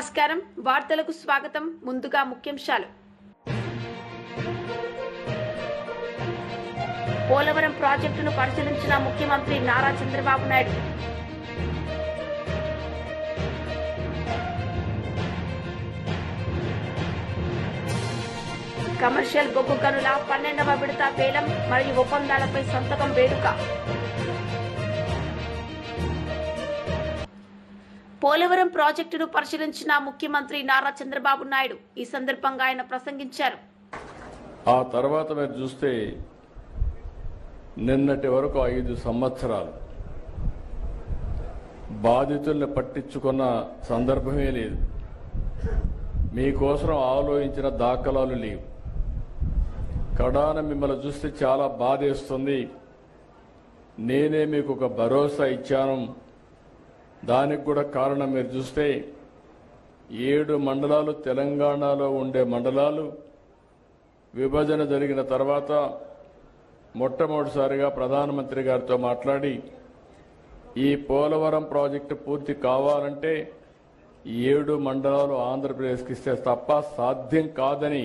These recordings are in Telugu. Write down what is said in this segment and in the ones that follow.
నమస్కారం వార్తలకు స్వాగతం ముందుగా ముఖ్యాంశాలు పోలవరం ప్రాజెక్టును పరిశీలించిన ముఖ్యమంత్రి నారా చంద్రబాబు నాయుడు కమర్షియల్ బొగ్గు గనుల 12వ విడత వేలం మరియు ఒప్పందాలపై సంతకం వేడుక పోలవరం ప్రాజెక్టును పరిశీలించిన ముఖ్యమంత్రి నారా చంద్రబాబు నాయుడు ఈ సందర్భంగా ఆయన ప్రసంగించారు. ఆ తర్వాత మీరు చూస్తే నిన్నటి వరకు 5 సంవత్సరాలు బాధితుల్ని పట్టించుకున్న సందర్భమే లేదు. మీకోసం ఆలోచించిన దాఖలాలు లేవు. కడాన మిమ్మల్ని చూస్తే చాలా బాధేస్తుంది. నేనే మీకు ఒక భరోసా ఇచ్చాను. దానికి కూడా కారణం మీరు చూస్తే 7 మండలాలు తెలంగాణలో ఉండే మండలాలు విభజన జరిగిన తర్వాత మొట్టమొదటిసారిగా ప్రధానమంత్రి గారితో మాట్లాడి ఈ పోలవరం ప్రాజెక్టు పూర్తి కావాలంటే 7 మండలాలు ఆంధ్రప్రదేశ్కి ఇస్తే తప్ప సాధ్యం కాదని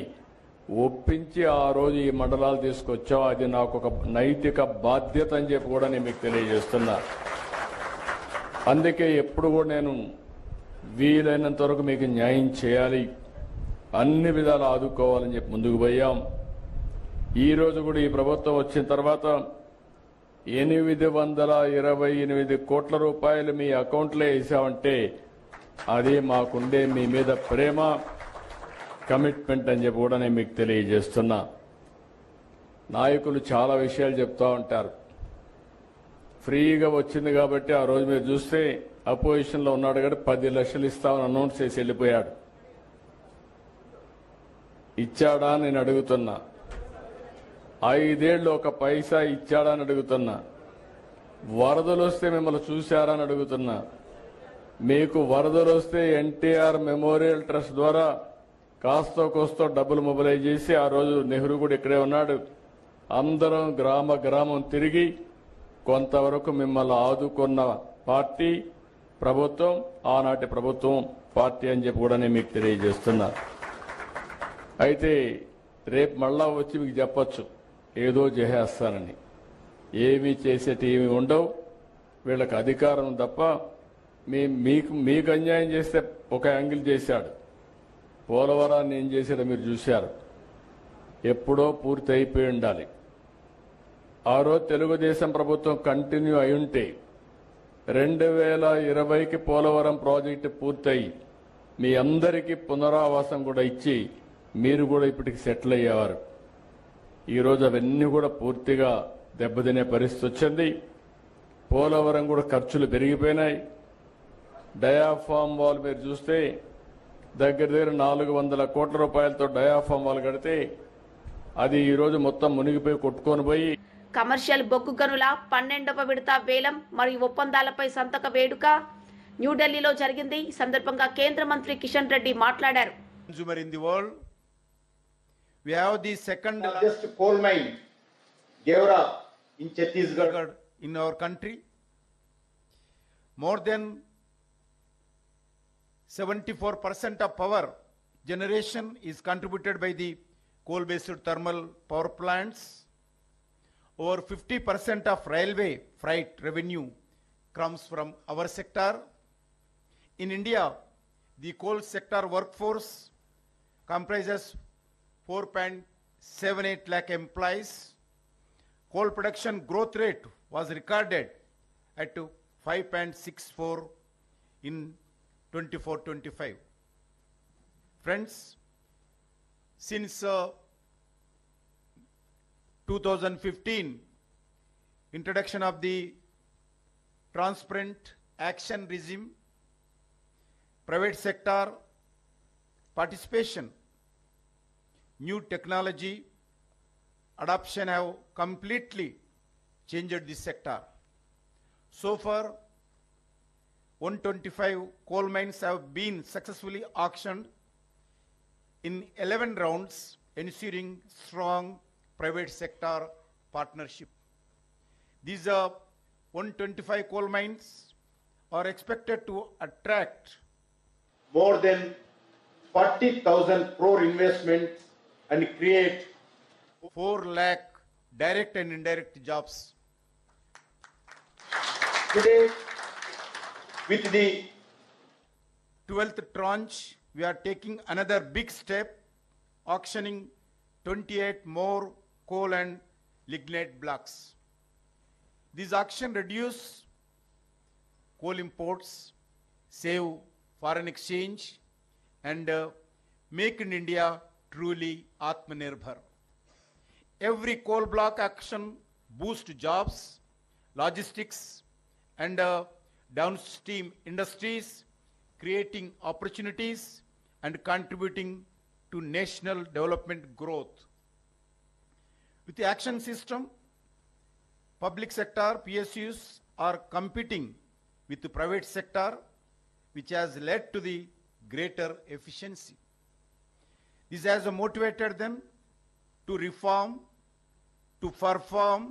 ఒప్పించి ఆ రోజు ఈ మండలాలు తీసుకొచ్చాం. అది నాకు ఒక నైతిక బాధ్యత అని చెప్పి కూడా నేను మీకు తెలియజేస్తున్నా. అందుకే ఎప్పుడు కూడా నేను వీలైనంత వరకు మీకు న్యాయం చేయాలి, అన్ని విధాలు ఆదుకోవాలని చెప్పి ముందుకు పోయాం. ఈ రోజు కూడా ఈ ప్రభుత్వం వచ్చిన తర్వాత 828 కోట్ల రూపాయలు మీ అకౌంట్లో వేసామంటే అది మాకుండే మీ మీద ప్రేమ, కమిట్మెంట్ అని చెప్పి కూడా నేను మీకు తెలియజేస్తున్నా. నాయకులు చాలా విషయాలు చెప్తా ఉంటారు. ఫ్రీగా వచ్చింది కాబట్టి ఆ రోజు మీరు చూస్తే అపోజిషన్లో ఉన్నాడు కాబట్టి 10 లక్షలు ఇస్తామని అనౌన్స్ చేసి వెళ్ళిపోయాడు. ఇచ్చాడా నేను అడుగుతున్నా. 5 ఏళ్ళు ఒక పైసా ఇచ్చాడా అని అడుగుతున్నా. వరదలు వస్తే మిమ్మల్ని చూశారా అని అడుగుతున్నా. మీకు వరదలు వస్తే ఎన్టీఆర్ మెమోరియల్ ట్రస్ట్ ద్వారా కాస్తో కోస్తో డబ్బులు మొబిలైజ్ చేసి ఆ రోజు నెహ్రూ కూడా ఇక్కడే ఉన్నాడు. అందరం గ్రామం తిరిగి కొంతవరకు మిమ్మల్ని ఆదుకున్న పార్టీ ప్రభుత్వం, ఆనాటి ప్రభుత్వం పార్టీ అని చెప్పి కూడా నేను మీకు తెలియజేస్తున్నా. అయితే రేపు మళ్ళా వచ్చి మీకు చెప్పొచ్చు ఏదో చేసేస్తానని. ఏమీ చేసేటివి ఉండవు. వీళ్ళకి అధికారం తప్ప మీకు అన్యాయం చేస్తే ఒక యాంగిల్ చేశాడు. పోలవరాన్ని ఏం చేశాడో మీరు చూశారు. ఎప్పుడో పూర్తి అయిపోయి ఉండాలి. ఆ రోజు తెలుగుదేశం ప్రభుత్వం కంటిన్యూ అయి ఉంటే 2020కి పోలవరం ప్రాజెక్టు పూర్తయి మీ అందరికీ పునరావాసం కూడా ఇచ్చి మీరు కూడా ఇప్పటికి సెటిల్ అయ్యేవారు. ఈరోజు అవన్నీ కూడా పూర్తిగా దెబ్బతినే పరిస్థితి వచ్చింది. పోలవరం కూడా ఖర్చులు పెరిగిపోయినాయి. డయాఫామ్ వాల్ మీరు చూస్తే దగ్గర 400 కోట్ల రూపాయలతో డయాఫామ్ వాల్ కడితే అది ఈరోజు మొత్తం మునిగిపోయి కొట్టుకొని పోయి కమర్షియల్ బొగ్గు గనుల 12వ విడత వేలం మరియు ఒప్పందాలపై సంతక వేడుక న్యూఢిల్లీలో జరిగింది. ఈ సందర్భంగా కేంద్ర మంత్రి కిషన్ రెడ్డి మాట్లాడారు. Consumer in the world, we have the second largest coal mine, Gewra, in Chhattisgarh, in our country. More than 74% of power generation is contributed by the coal-based thermal power plants. Over 50% of railway freight revenue comes from our sector. In India, the coal sector workforce comprises 4.78 lakh employees. Coal production growth rate was recorded at 5.64 in 24-25. Friends, since 2015, introduction of the transparent action regime, private sector participation, new technology adoption have completely changed this sector. So far, 125 coal mines have been successfully auctioned in 11 rounds, ensuring strong private sector partnership. These 125 coal mines are expected to attract more than 40,000 crore investments and create 4 lakh direct and indirect jobs. Today, with the 12th tranche, we are taking another big step, auctioning 28 more coal and lignite blocks. This auction reduce coal imports, save foreign exchange, and make in India truly Atmanirbhar. Every coal block auction boosts jobs, logistics, and downstream industries, creating opportunities and contributing to national development growth. With the action system, public sector PSUs are competing with the private sector, which has led to the greater efficiency. This has motivated them to reform, to perform,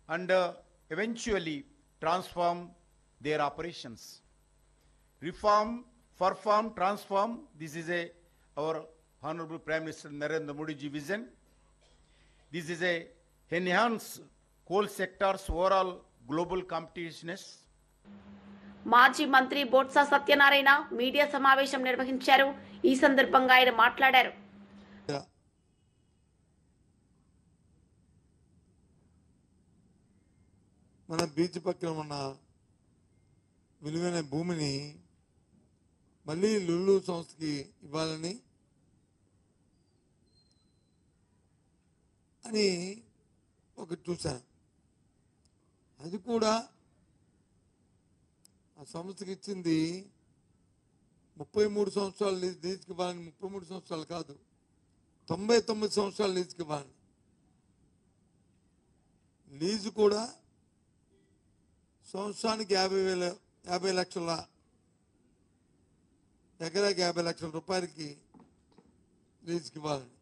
and eventually transform their operations. Reform, perform, transform, this is our Honorable Prime Minister Narendra Modi ji vision. This is a enhance coal sector's overall global competitiveness. మాజీ మంత్రి బొత్స సత్యనారాయణ మీడియా సమావేశం నిర్వహించారు. ఈ సందర్భంగా ఆయన మాట్లాడారు. మన బీచ్ పక్కన ఉన్న విలువైన భూమిని మళ్ళీ లులు సంస్థకి ఇవ్వాలని అని ఒకటి చూశాను. అది కూడా ఆ సంస్థకి ఇచ్చింది 33 సంవత్సరాలు లీజుకి ఇవ్వాలని. 33 సంవత్సరాలు కాదు, 99 సంవత్సరాలు లీజుకి ఇవ్వాలని. లీజు కూడా సంవత్సరానికి 50 లక్షల, ఎకరాకి 50 లక్షల రూపాయలకి లీజుకి ఇవ్వాలని.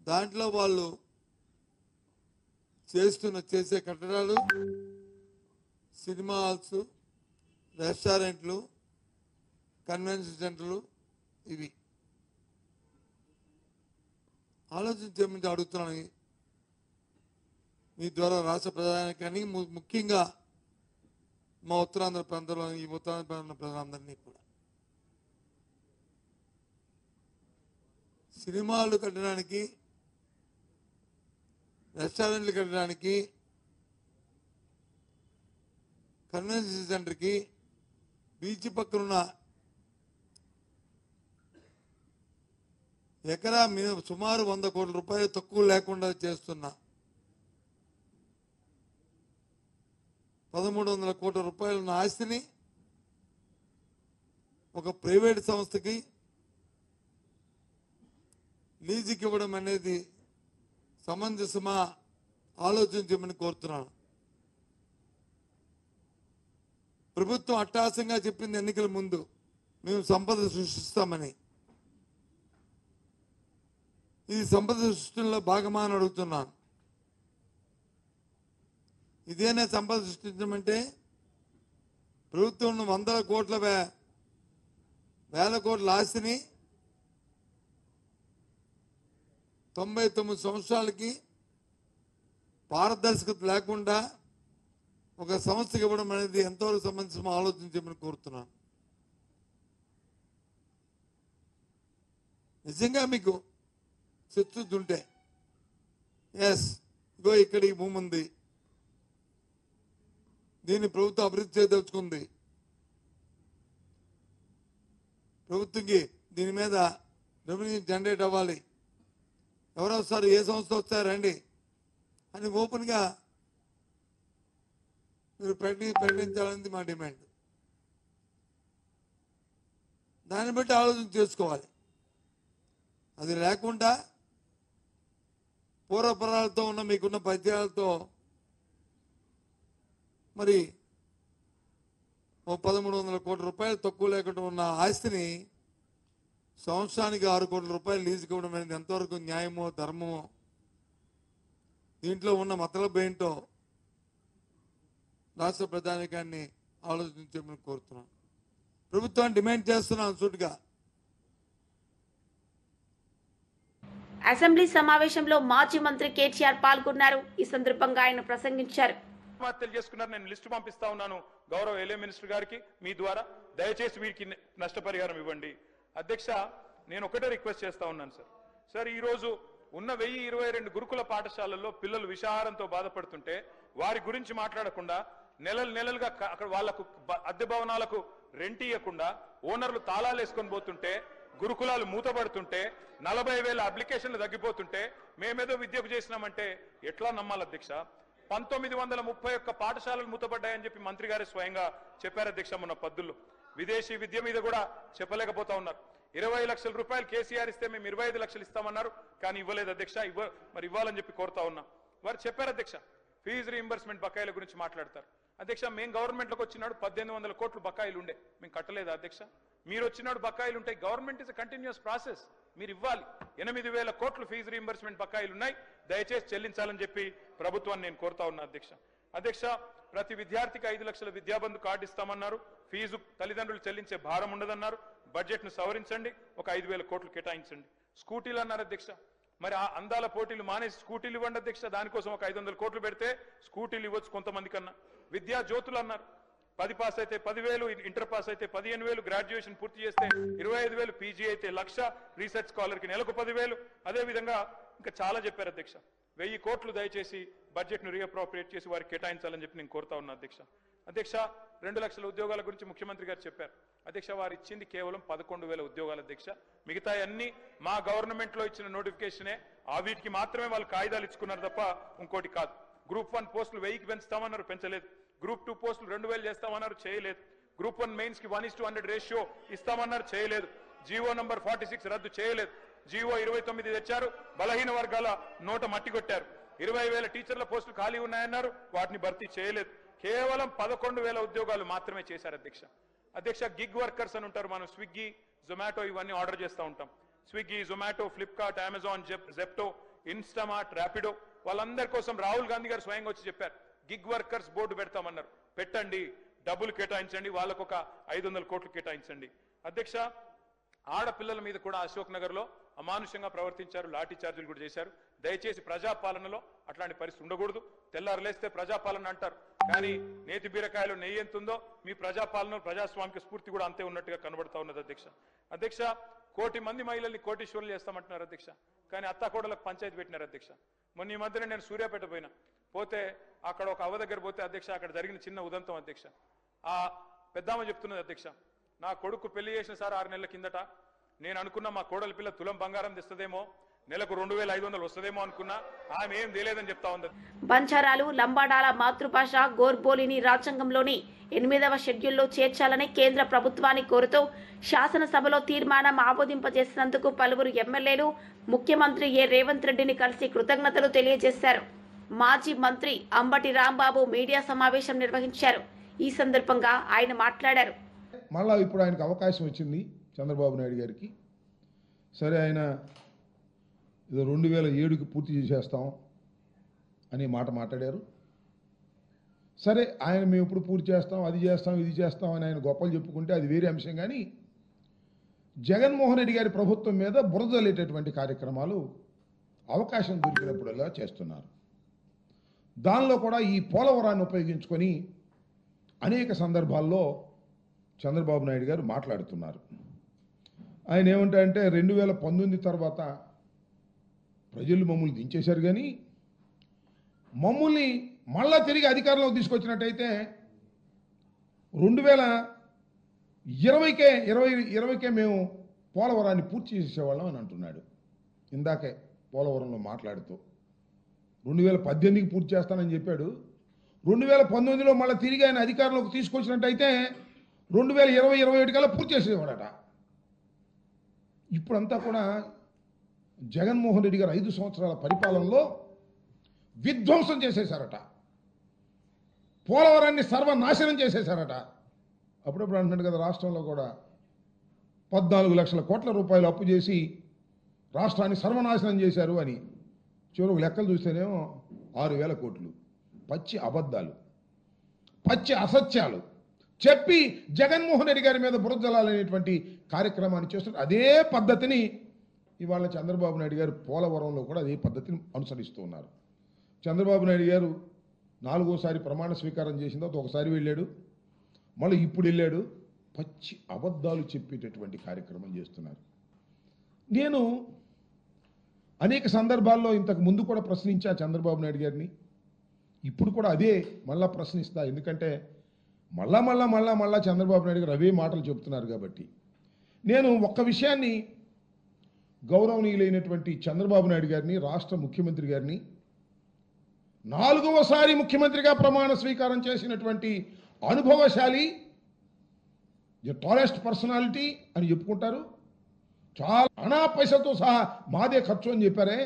దాంట్లో వాళ్ళు చేసే కట్టడాలు, సినిమా హాల్స్, రెస్టారెంట్లు, కన్వెన్షన్ సెంటర్లు, ఇవి ఆలోచించేమంటే అడుగుతున్నాను మీ ద్వారా రాష్ట్ర ప్రధానికాన్ని, ముఖ్యంగా మా ఉత్తరాంధ్ర ప్రాంతంలో ఈ ఉత్తరాంధ్ర ప్రాంతంలో ప్రజలందరినీ కూడా సినిమాలు కట్టడానికి, రెస్టారెంట్లు కట్టడానికి, కన్వెన్షన్ సెంటర్కి, బీచ్ పక్కనున్న ఎకరా సుమారు 100 కోట్ల రూపాయలు తక్కువ లేకుండా చేస్తున్న 1300 కోట్ల రూపాయల ఆస్తిని ఒక ప్రైవేట్ సంస్థకి లీజుకి ఇవ్వడం అనేది సమంజసమా ఆలోచించమని కోరుతున్నాను. ప్రభుత్వం అట్టాసంగా చెప్పింది ఎన్నికల ముందు మేము సంపద సృష్టిస్తామని. ఇది సంపద సృష్టిలో భాగమా అని అడుగుతున్నాను. ఇదేనా సంపద సృష్టించమంటే? ప్రభుత్వం 100 కోట్ల వేల కోట్ల ఆస్తిని 99 సంవత్సరాలకి పారదర్శకత లేకుండా ఒక సంస్థకి ఇవ్వడం అనేది ఎంతవరకు సంబంధించిన ఆలోచించమని కోరుతున్నాను. నిజంగా మీకు చిత్తుంటే ఎస్ ఇగో ఇక్కడ ఈ భూమి ఉంది, దీన్ని ప్రభుత్వం అభివృద్ధి చేయదలుచుకుంది, ప్రభుత్వంకి దీని మీద రెవెన్యూ జనరేట్ అవ్వాలి, ఎవరు వస్తారు, ఏ సంస్థ వస్తారండి అని ఓపెన్గా మీరు ప్రకటించాలనేది మా డిమాండ్. దాన్ని బట్టి ఆలోచన చేసుకోవాలి. అది లేకుండా పూర్వపరాలతో ఉన్న మీకున్న పద్యాలతో మరి 1300 కోట్ల రూపాయలు తక్కువ లేకుండా ఉన్న ఆస్తిని సంవత్సరానికి 6 కోట్ల రూపాయలు లీజుకి ఇవ్వడం అనేది ఎంతవరకు న్యాయమో ధర్మమో, దీంట్లో ఉన్న మతలబ్ ఏంటో రాష్ట్ర ప్రధానికాన్ని ఆలోచించమని కోరుతున్నాను. ప్రభుత్వాన్ని డిమాండ్ చేస్తున్నాను సూటిగా. అసెంబ్లీ సమావేశంలో మాజీ మంత్రి కేటీఆర్ పాల్గొన్నారు. ఈ సందర్భంగా ఆయన ప్రసంగించారు. తెలియజేసుకున్నారు. నేను లిస్టు పంపిస్తా ఉన్నాను గౌరవ ఎల్ఏ మినిస్టర్ గారికి మీ ద్వారా. దయచేసి వీరికి నష్టపరిహారం ఇవ్వండి. అధ్యక్ష, నేను ఒకటే రిక్వెస్ట్ చేస్తా ఉన్నాను సార్. ఈ రోజు ఉన్న 1022 గురుకుల పాఠశాలల్లో పిల్లలు విషాహారంతో బాధపడుతుంటే వారి గురించి మాట్లాడకుండా నెలలుగా అక్కడ వాళ్లకు అద్దె భవనాలకు రెంట్ ఇవ్వకుండా ఓనర్లు తాళాలు వేసుకొని పోతుంటే గురుకులాలు మూతపడుతుంటే 40,000 అప్లికేషన్లు తగ్గిపోతుంటే మేమేదో విద్యకు చేసినామంటే ఎట్లా నమ్మాలి అధ్యక్ష? 1931 పాఠశాలలు మూతపడ్డాయని చెప్పి మంత్రి గారు స్వయంగా చెప్పారు అధ్యక్ష. మొన్న పద్దుల్లో విదేశీ విద్య మీద కూడా చెప్పలేకపోతా ఉన్నారు. 20 లక్షల రూపాయలు కేసీఆర్ ఇస్తే మేము 25 లక్షలు ఇస్తామన్నారు, కానీ ఇవ్వలేదు అధ్యక్ష. మరి ఇవ్వాలని చెప్పి కోరుతా ఉన్నాం. వారు చెప్పారు అధ్యక్ష, ఫీజు రీయింబర్స్మెంట్ బకాయిల గురించి మాట్లాడతారు. అధ్యక్ష, మేము గవర్నమెంట్లోకి వచ్చినాడు 1800 కోట్లు బకాయిలు ఉండే, మేము కట్టలేదు అధ్యక్ష. మీరు వచ్చినాడు బకాయిలు ఉంటాయి. గవర్నమెంట్ ఇస్ కంటిన్యూస్ ప్రాసెస్, మీరు ఇవ్వాలి. 8,000 కోట్లు ఫీజు రీయింబర్స్మెంట్ బకాయిలు ఉన్నాయి, దయచేసి చెల్లించాలని చెప్పి ప్రభుత్వాన్ని నేను కోరుతా ఉన్నా అధ్యక్ష. ప్రతి విద్యార్థికి 5 లక్షల విద్యాబంధు కార్డు ఇస్తామన్నారు. ఫీజు తల్లిదండ్రులు చెల్లించే భారం ఉండదన్నారు. బడ్జెట్ ను సవరించండి, ఒక 5,000 కోట్లు కేటాయించండి. స్కూటీలు అన్నారు అధ్యక్ష. మరి ఆ అందాల పోటీలు మానేసి స్కూటీలు ఇవ్వండి అధ్యక్ష. దానికోసం ఒక 500 కోట్లు పెడితే స్కూటీలు ఇవ్వచ్చు కొంతమంది కన్నా. విద్యా జ్యోతులు అన్నారు. 10 పాస్ అయితే 10,000, ఇంటర్ పాస్ అయితే 15,000, గ్రాడ్యుయేషన్ పూర్తి చేస్తే 25,000, పీజీ అయితే 1,00,000, రీసెర్చ్ స్కాలర్ కి నెలకు 10,000. అదే విధంగా ఇంకా చాలా చెప్పారు అధ్యక్ష. 1000 కోట్లు దయచేసి బడ్జెట్ ను రీఅప్రోప్రియేట్ చేసి వారికి కేటాయించాలని చెప్పి నేను కోరుతా ఉన్నా అధ్యక్ష. 2 లక్షల ఉద్యోగాల గురించి ముఖ్యమంత్రి గారు చెప్పారు అధ్యక్ష. వారు ఇచ్చింది కేవలం 11,000 ఉద్యోగాలు అధ్యక్ష. మిగతా అన్ని మా గవర్నమెంట్ లో ఇచ్చిన నోటిఫికేషనే. ఆ వీటికి మాత్రమే వాళ్ళు కాగితాలు ఇచ్చుకున్నారు తప్ప ఇంకోటి కాదు. గ్రూప్ 1 పోస్టులు 1000కి పెంచుతామన్నారు, పెంచలేదు. గ్రూప్ 2 పోస్టులు 2,000 చేస్తామన్నారు, చేయలేదు. గ్రూప్ 1 మెయిన్స్ కి 1:100 రేషియో ఇస్తామన్నారు, చేయలేదు. జీవో నంబర్ 46 రద్దు చేయలేదు. జీవో 29 తెచ్చారు, బలహీన వర్గాల నోట మట్టి కొట్టారు. 20,000 టీచర్ల పోస్టులు ఖాళీ ఉన్నాయన్నారు, వాటిని భర్తీ చేయలేదు. కేవలం 11,000 ఉద్యోగాలు మాత్రమే చేశారు అధ్యక్ష. గిగ్ వర్కర్స్ అని ఉంటారు. మనం స్విగ్గీ, జొమాటో ఇవన్నీ ఆర్డర్ చేస్తూ ఉంటాం. Swiggy, Zomato, Flipkart, Amazon, Zepto, Instamart, Rapido, వాళ్ళందరి కోసం రాహుల్ గాంధీ గారు స్వయంగా వచ్చి చెప్పారు. గిగ్ వర్కర్స్ బోర్డు పెడతామన్నారు, పెట్టండి, డబ్బులు కేటాయించండి, వాళ్ళకు ఒక 500 కోట్లు కేటాయించండి అధ్యక్ష. ఆడపిల్లల మీద కూడా అశోక్ నగర్ లో అమానుషంగా ప్రవర్తించారు, లాఠీ చార్జీలు కూడా చేశారు. దయచేసి ప్రజాపాలనలో అట్లాంటి పరిస్థితి ఉండకూడదు. తెల్లారులేస్తే ప్రజాపాలన అంటారు, కానీ నేతి బీరకాయలో నెయ్యి ఎంత ఉందో మీ ప్రజాపాలన, ప్రజాస్వామిక స్ఫూర్తి కూడా అంతే ఉన్నట్టుగా కనబడతా ఉన్నది అధ్యక్ష. 1 కోటి మంది మహిళల్ని కోటీశ్వరులు చేస్తామంటున్నారు అధ్యక్ష, కానీ అత్తాకోడలకు పంచాయతీ పెట్టినారు అధ్యక్ష. మొన్న ఈ మధ్యన నేను సూర్యాపేట పోతే అక్కడ ఒక అవ్వ దగ్గర పోతే అధ్యక్ష, అక్కడ జరిగిన చిన్న ఉదంతం అధ్యక్ష. ఆ పెద్దామ చెప్తున్నది అధ్యక్ష, నా కొడుకు పెళ్లి చేసిన సార్ 6 నెలల కిందట. నేను అనుకున్నా మా కోడలి పిల్ల తులం బంగారం తెస్తుందేమో, నెలకు 2,500 వస్తుందేమో అనుకున్నా. ఆమె ఏం తెలియదని చెప్తా ఉంది. బంజారాలు, లంబాడాల మాతృభాష గోర్బోలిని రాజ్యాంగంలోని 8వ షెడ్యూల్లో చేర్చాలని కేంద్ర ప్రభుత్వాన్ని కోరుతూ శాసనసభలో తీర్మానం ఆమోదింపజేసినందుకు పలువురు ఎమ్మెల్యేలు ముఖ్యమంత్రి రేవంత్ రెడ్డిని కలిసి కృతజ్ఞతలు తెలియజేశారు. మాజీ మంత్రి అంబటి రాంబాబు మీడియా సమావేశం నిర్వహించారు. ఈ సందర్భంగా ఆయన మాట్లాడారు. మళ్ళా ఇప్పుడు ఆయనకు అవకాశం వచ్చింది చంద్రబాబు నాయుడు గారికి. సరే, ఆయన ఏదో 2007కి పూర్తి చేసేస్తాం అనే మాట మాట్లాడారు. సరే, ఆయన మేము ఇప్పుడు పూర్తి చేస్తాం, అది చేస్తాం, ఇది చేస్తాం అని ఆయన గొప్పలు చెప్పుకుంటే అది వేరే అంశం. కానీ జగన్మోహన్ రెడ్డి గారి ప్రభుత్వం మీద బురదలేటటువంటి కార్యక్రమాలు అవకాశం దొరికినప్పుడల్లా చేస్తున్నారు. దానిలో కూడా ఈ పోలవరాన్ని ఉపయోగించుకొని అనేక సందర్భాల్లో చంద్రబాబు నాయుడు గారు మాట్లాడుతున్నారు. ఆయన ఏమంటారంటే 2019 తర్వాత ప్రజలు మమ్మల్ని దించేశారు, కానీ మమ్మల్ని మళ్ళా తిరిగి అధికారంలోకి తీసుకొచ్చినట్టయితే 2020కే మేము పోలవరాన్ని పూర్తి చేసేవాళ్ళం అని అంటున్నాడు. ఇందాకే పోలవరంలో మాట్లాడుతూ 2018కి పూర్తి చేస్తానని చెప్పాడు. 2019లో మళ్ళీ తిరిగి ఆయన అధికారంలోకి తీసుకొచ్చినట్టయితే 2020-21 కల్లా పూర్తి చేసేవాడట. ఇప్పుడంతా కూడా జగన్మోహన్ రెడ్డి గారు 5 సంవత్సరాల పరిపాలనలో విధ్వంసం చేసేశారట, పోలవరాన్ని సర్వనాశనం చేసేశారట. అప్పుడప్పుడు అంటున్నాడు కదా, రాష్ట్రంలో కూడా 14 లక్షల కోట్ల రూపాయలు అప్పు చేసి రాష్ట్రాన్ని సర్వనాశనం చేశారు అని. చివరికి లెక్కలు చూస్తేనేమో 6,000 కోట్లు. పచ్చి అబద్ధాలు, పచ్చి అసత్యాలు, చెప్పి జగన్మోహన్ రెడ్డి గారి మీద బురద జల్లాలనేటువంటి కార్యక్రమాన్ని చేస్తున్నారు. అదే పద్ధతిని ఇవాళ చంద్రబాబు నాయుడు గారు పోలవరంలో కూడా అదే పద్ధతిని అనుసరిస్తూ ఉన్నారు. చంద్రబాబు నాయుడు గారు 4వ ప్రమాణ స్వీకారం చేసిన తర్వాత ఒకసారి వెళ్ళాడు, మళ్ళీ ఇప్పుడు వెళ్ళాడు, పచ్చి అబద్ధాలు చెప్పేటటువంటి కార్యక్రమం చేస్తున్నారు. నేను అనేక సందర్భాల్లో ఇంతకు ముందు కూడా ప్రశ్నించా చంద్రబాబు నాయుడు గారిని, ఇప్పుడు కూడా అదే మళ్ళా ప్రశ్నిస్తా. ఎందుకంటే మళ్ళా చంద్రబాబు నాయుడు గారు అవే మాటలు చెబుతున్నారు కాబట్టి. నేను ఒక్క విషయాన్ని గౌరవనీయులైనటువంటి చంద్రబాబు నాయుడు గారిని, రాష్ట్ర ముఖ్యమంత్రి గారిని, 4వసారి ముఖ్యమంత్రిగా ప్రమాణ స్వీకారం చేసినటువంటి అనుభవశాలి, టాలెస్ట్ పర్సనాలిటీ అని చెప్పుకుంటారు. చాలా అనా పైసలతో సహా మాదే ఖర్చు అని చెప్పారే.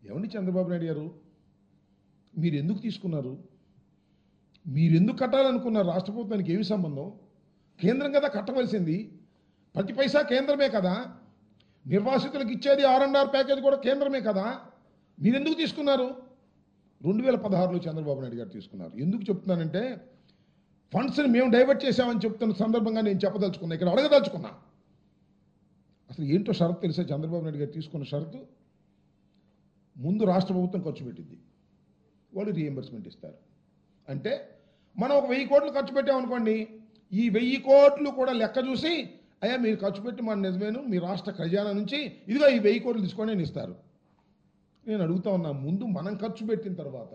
ఏమండి చంద్రబాబు నాయుడు గారు, మీరు ఎందుకు తీసుకున్నారు? మీరు ఎందుకు కట్టాలనుకున్నారు? రాష్ట్ర ప్రభుత్వానికి ఏమి సంబంధం? కేంద్రం కదా కట్టవలసింది, ప్రతి పైసా కేంద్రమే కదా, నిర్వాసితులకు ఇచ్చేది R&R ప్యాకేజ్ కూడా కేంద్రమే కదా. మీరు ఎందుకు తీసుకున్నారు? 2016లో చంద్రబాబు నాయుడు గారు తీసుకున్నారు. ఎందుకు చెప్తున్నానంటే ఫండ్స్ని మేము డైవర్ట్ చేశామని చెప్తున్న సందర్భంగా నేను చెప్పదలుచుకున్నా, ఇక్కడ అడగదలుచుకున్నా. అసలు ఏంటో షరతు తెలిసే చంద్రబాబు నాయుడు గారు తీసుకున్న షరతు, ముందు రాష్ట్ర ప్రభుత్వం ఖర్చు పెట్టింది, వాళ్ళు రీఎంబర్స్మెంట్ ఇస్తారు. అంటే మనం ఒక 1000 కోట్లు ఖర్చు పెట్టామనుకోండి, ఈ 1000 కోట్లు కూడా లెక్క చూసి, అయ్యా మీరు ఖర్చు పెట్టి మన నిజమేను, మీ రాష్ట్ర ఖజానా నుంచి ఇదిగో ఈ 1000 కోట్లు తీసుకొని నేను ఇస్తారు. నేను అడుగుతా ఉన్నా, ముందు మనం ఖర్చు పెట్టిన తర్వాత,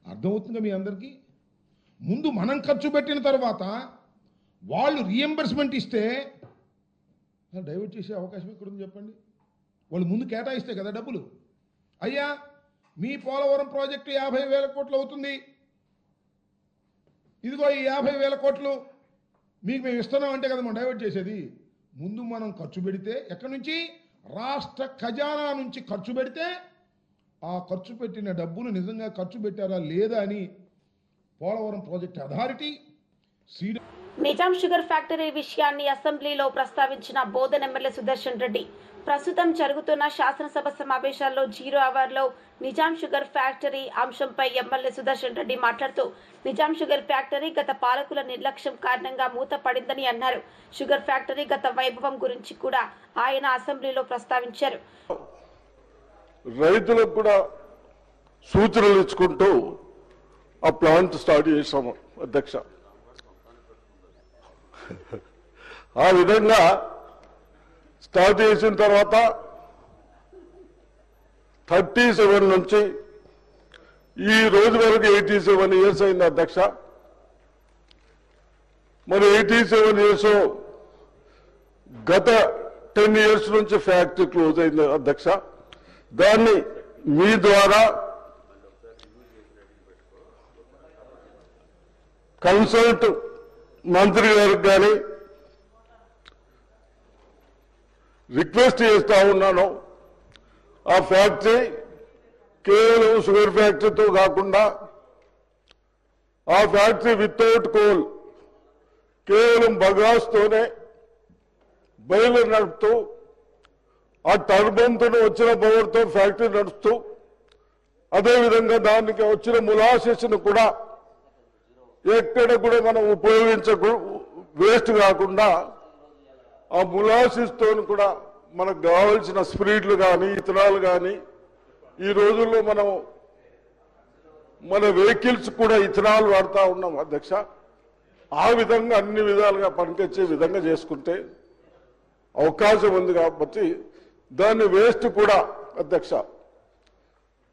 అర్థమవుతుందిగా మీ అందరికీ, ముందు మనం ఖర్చు పెట్టిన తర్వాత వాళ్ళు రీఎంబర్స్మెంట్ ఇస్తే డైవర్ట్ చేసే అవకాశం ఎక్కడ ఉంది చెప్పండి? వాళ్ళు ముందు కేటాయిస్తే కదా డబ్బులు. అయ్యా మీ పోలవరం ప్రాజెక్టు 50,000 కోట్లు అవుతుంది, ఇదిగో ఈ 50,000 కోట్లు మీకు మేము ఇస్తున్నాం అంటే కదా మనం డైవర్ట్ చేసేది. ముందు మనం ఖర్చు పెడితే, ఎక్కడి నుంచి? రాష్ట్ర ఖజానా నుంచి ఖర్చు పెడితే, ఆ ఖర్చు పెట్టిన డబ్బులు నిజంగా ఖర్చు పెట్టారా లేదా అని Polavaram project authority Nizam sugar factory విషయాన్ని అసెంబ్లీలో ప్రస్తావించిన బోధన్ ఎమ్మెల్యే సుదర్శన్ రెడ్డి ప్రస్తుతం జరుగుతున్న శాసనసభ సమావేశాల్లో 0 అవర్లో నిజాం షుగర్ ఫ్యాక్టరీ అంశంపై ఎమ్మెల్యే సుదర్శన్ రెడ్డి మాట్లాడుతూ, నిజాం షుగర్ ఫ్యాక్టరీ గత పాలకుల నిర్లక్ష్యం కారణంగా మూతపడిందని అన్నారు. షుగర్ ఫ్యాక్టరీ గత వైభవం గురించి కూడా ఆయన అసెంబ్లీలో ప్రస్తావించారు. రైతులకు కూడా సూచనలు ఇచ్చుకుంటూ ఆ ప్లాంట్ స్టార్ట్ చేసాము అధ్యక్ష. ఆ విధంగా స్టార్ట్ చేసిన తర్వాత 37 నుంచి ఈ రోజు వరకు 87 ఇయర్స్ అయింది అధ్యక్ష. మరి 87 ఇయర్స్ గత 10 ఇయర్స్ నుంచి ఫ్యాక్టరీ క్లోజ్ అయింది అధ్యక్ష. దాన్ని మీ ద్వారా కన్సల్ట్ మంత్రి గారికి కానీ రిక్వెస్ట్ చేస్తా ఉన్నాను. ఆ ఫ్యాక్టరీ కేవలం షుగర్ ఫ్యాక్టరీతో కాకుండా, ఆ ఫ్యాక్టరీ వితౌట్ కోల్ కేవలం బగాస్తోనే బయలు నడుపుతూ, ఆ టర్బైన్తో వచ్చిన పవర్తో ఫ్యాక్టరీ నడుస్తూ, అదేవిధంగా దానికి వచ్చిన ములాసెస్ను కూడా ఎక్కడ కూడా మనం వేస్ట్ కాకుండా, ఆ ములాసిస్తో కూడా మనకు కావాల్సిన స్పిరిట్లు కానీ ఇథనాల్ కానీ, ఈ రోజుల్లో మనం మన వెహికల్స్ కూడా ఇథనాల్ వాడుతూ ఉన్నాం అధ్యక్ష. ఆ విధంగా అన్ని విధాలుగా పనికొచ్చే విధంగా చేసుకుంటే అవకాశం ఉంది. కాబట్టి దాన్ని వేస్ట్ కూడా అధ్యక్ష,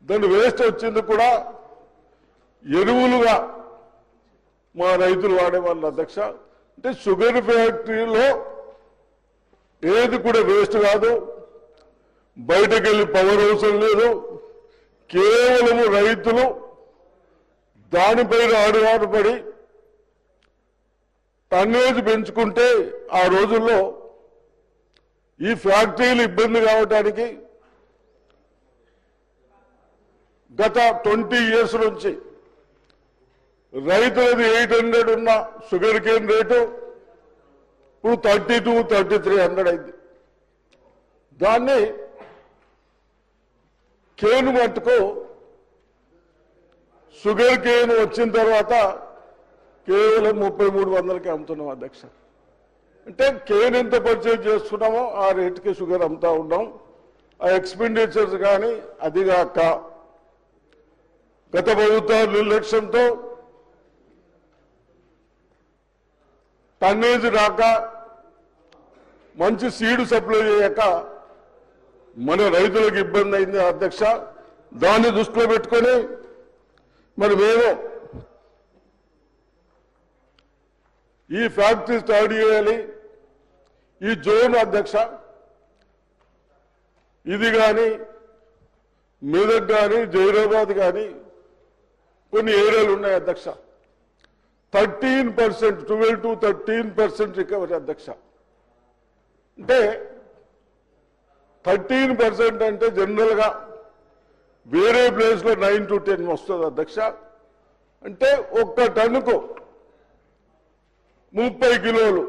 దాన్ని వేస్ట్ వచ్చింది కూడా ఎరువులుగా మా రైతులు వాడేవాళ్ళు అధ్యక్ష. అంటే షుగర్ ఫ్యాక్టరీలో ఏది కూడా వేస్ట్ కాదు, బయటకు వెళ్ళి పవర్ అవసరం లేదు, కేవలము రైతులు దానిపైన ఆధారపడి టన్నేజ్ పెంచుకుంటే ఆ రోజుల్లో ఈ ఫ్యాక్టరీలు ఇబ్బంది కావటానికి గత 20 ఇయర్స్ నుంచి రైతులది 800 ఉన్న షుగర్ కేన్ రేటు ఇప్పుడు 32-3300 అయింది. దాన్ని కేను మట్టుకు షుగర్ కేన్ వచ్చిన తర్వాత కేవలం 3300కి అమ్ముతున్నాం అధ్యక్ష. అంటే కేన్ ఎంత పర్చేజ్ చేస్తున్నామో ఆ రేటుకి షుగర్ అమ్ముతా ఉన్నాం. ఆ ఎక్స్పెండిచర్స్ కానీ అదిగాక గత ప్రభుత్వాల నిర్లక్ష్యంతో టన్నేజ్ రాక మంచి సీడ్ సప్లై చేయక మన రైతులకు ఇబ్బంది అయింది అధ్యక్ష. దాన్ని దృష్టిలో పెట్టుకొని మరి మేము ఈ ఫ్యాక్టరీ స్టార్ట్ చేయాలి. ఈ జోన్ అధ్యక్ష ఇది కానీ మెదక్ కానీ జైరాబాద్ కానీ కొన్ని ఏరియాలు ఉన్నాయి అధ్యక్ష. 13%, 12 to 13% రికవరీ అధ్యక్ష. అంటే 13% అంటే జనరల్ గా వేరే ప్లేస్ లో 9 to 10 వస్తుంది అధ్యక్ష. అంటే ఒక్క టన్నుకు 30 కిలోలు,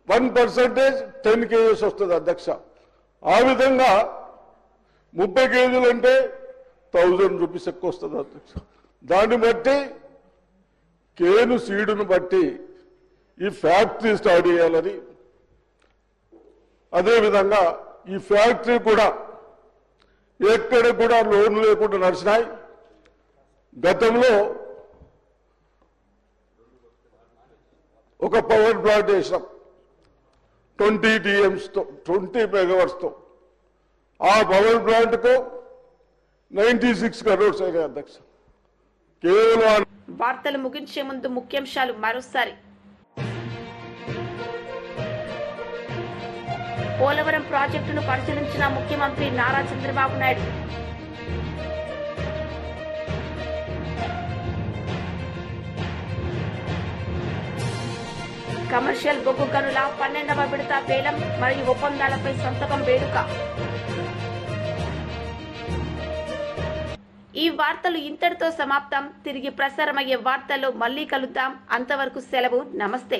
1% 10 kgs వస్తుంది అధ్యక్ష. ఆ విధంగా 30 కేజీలు అంటే 1000 రూపీస్ ఎక్కువ వస్తుంది అధ్యక్ష. దాన్ని బట్టి కేను సీడును బట్టి ఈ ఫ్యాక్టరీ స్టార్ట్ చేయాలని, అదేవిధంగా ఈ ఫ్యాక్టరీ కూడా ఎక్కడ కూడా లోన్లు లేకుండా నడిచినాయి. గతంలో ఒక పవర్ ప్లాంట్ వేసినాం 20 TMs తో, 20 megawatts తో. ఆ పవర్ ప్లాంట్ కు 96 crores అయినాయి అధ్యక్ష. కేవలం వార్తలు ముగించే ముందు ముఖ్యాంశాలు మరోసారి. పోలవరం ప్రాజెక్టును పరిశీలించిన ముఖ్యమంత్రి నారా చంద్రబాబు నాయుడు. కమర్షియల్ బొగ్గు గనుల 12వ విడత వేలం మరియు ఒప్పందాలపై సంతకం వేడుక. ఈ వార్తలు ఇంతటితో సమాప్తం. తిరిగి ప్రసారమయ్యే వార్తల్లో మళ్ళీ కలుద్దాం. అంతవరకు సెలవు. నమస్తే.